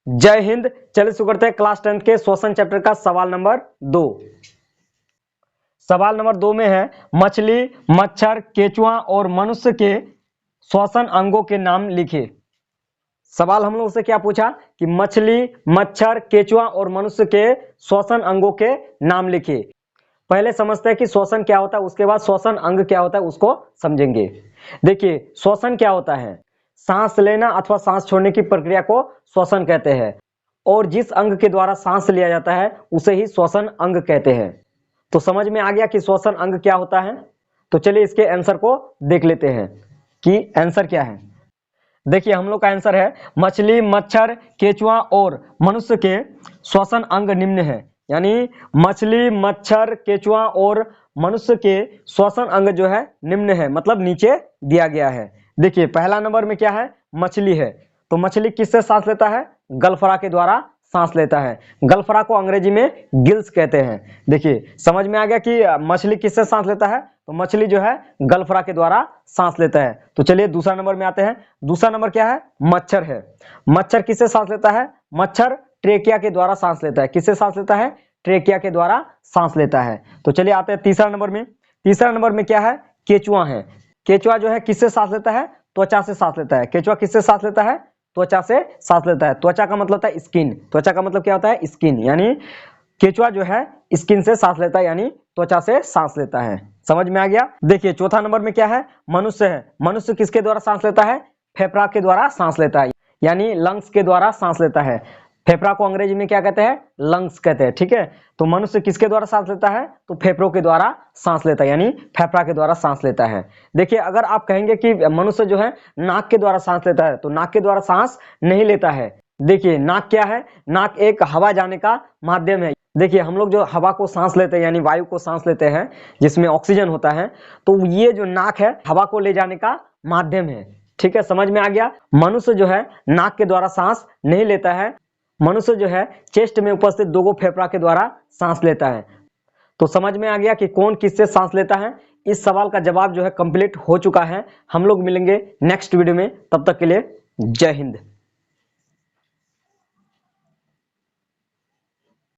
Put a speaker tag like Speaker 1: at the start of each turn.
Speaker 1: जय हिंद। चलिए शुरू करते हैं क्लास 10 के श्वसन चैप्टर का सवाल नंबर 2। सवाल नंबर 2 में है मछली, मच्छर, केचुआ और मनुष्य के श्वसन अंगों के नाम लिखे। सवाल हम लोग से क्या पूछा कि मछली, मच्छर, केचुआ और मनुष्य के श्वसन अंगों के नाम लिखे। पहले समझते हैं कि श्वसन क्या होता है, उसके बाद श्वसन अंग क्या होता है उसको समझेंगे। देखिए श्वसन क्या होता है, सांस लेना अथवा सांस छोड़ने की प्रक्रिया को श्वसन कहते हैं और जिस अंग के द्वारा सांस लिया जाता है उसे ही श्वसन अंग कहते हैं। तो समझ में आ गया कि श्वसन अंग क्या होता है। तो चलिए इसके आंसर को देख लेते हैं कि आंसर क्या है। देखिए हम लोग का आंसर है मछली, मच्छर, केचुआ और मनुष्य के श्वसन अंग निम्न है। यानी मछली, मच्छर, केचुआ और मनुष्य के श्वसन अंग जो है निम्न है, मतलब नीचे दिया गया है। देखिए पहला नंबर में क्या है, मछली है। तो मछली किससे सांस लेता है, गलफड़ा के द्वारा सांस लेता है। गलफड़ा को अंग्रेजी में गिल्स कहते हैं। देखिए समझ में आ गया कि मछली किससे सांस लेता है, तो मछली जो है गलफड़ा के द्वारा सांस लेता है। तो चलिए दूसरा नंबर में आते हैं। दूसरा नंबर क्या है, मच्छर है। मच्छर किससे सांस लेता है, मच्छर ट्रेकिया के द्वारा सांस लेता है। किससे सांस लेता है, ट्रेकिया के द्वारा सांस लेता है। तो चलिए आते हैं तीसरा नंबर में। तीसरा नंबर में क्या है, केचुआ है। केचुआ जो है किससे सांस लेता है, त्वचा से सांस लेता है। केचुआ किससे सांस लेता है, त्वचा से सांस लेता है। त्वचा का मतलब होता है स्किन। त्वचा का मतलब क्या होता है, स्किन। यानी केचुआ जो है स्किन से सांस लेता है, यानी त्वचा से सांस लेता है। समझ में आ गया। देखिए चौथा नंबर में क्या है, मनुष्य है। मनुष्य किसके द्वारा सांस लेता है, फेफड़ा के द्वारा सांस लेता है, यानी लंग्स के द्वारा सांस लेता है। फेफड़ा को अंग्रेजी में क्या कहते हैं, लंग्स कहते हैं। ठीक है, तो मनुष्य किसके द्वारा सांस लेता है, तो फेफड़ों के द्वारा सांस लेता है, यानी फेफड़ा के द्वारा सांस लेता है। देखिए अगर आप कहेंगे कि मनुष्य जो है नाक के द्वारा सांस लेता है, तो नाक के द्वारा सांस नहीं लेता है। देखिए नाक क्या है, नाक एक हवा जाने का माध्यम है। देखिए हम लोग जो हवा को सांस लेते हैं यानी वायु को सांस लेते हैं जिसमें ऑक्सीजन होता है, तो ये जो नाक है हवा को ले जाने का माध्यम है। ठीक है, समझ में आ गया। मनुष्य जो है नाक के द्वारा सांस नहीं लेता है। मनुष्य जो है चेस्ट में उपस्थित दो फेफड़ा के द्वारा सांस लेता है। तो समझ में आ गया कि कौन किससे सांस लेता है। इस सवाल का जवाब जो है कंप्लीट हो चुका है। हम लोग मिलेंगे नेक्स्ट वीडियो में, तब तक के लिए जय हिंद।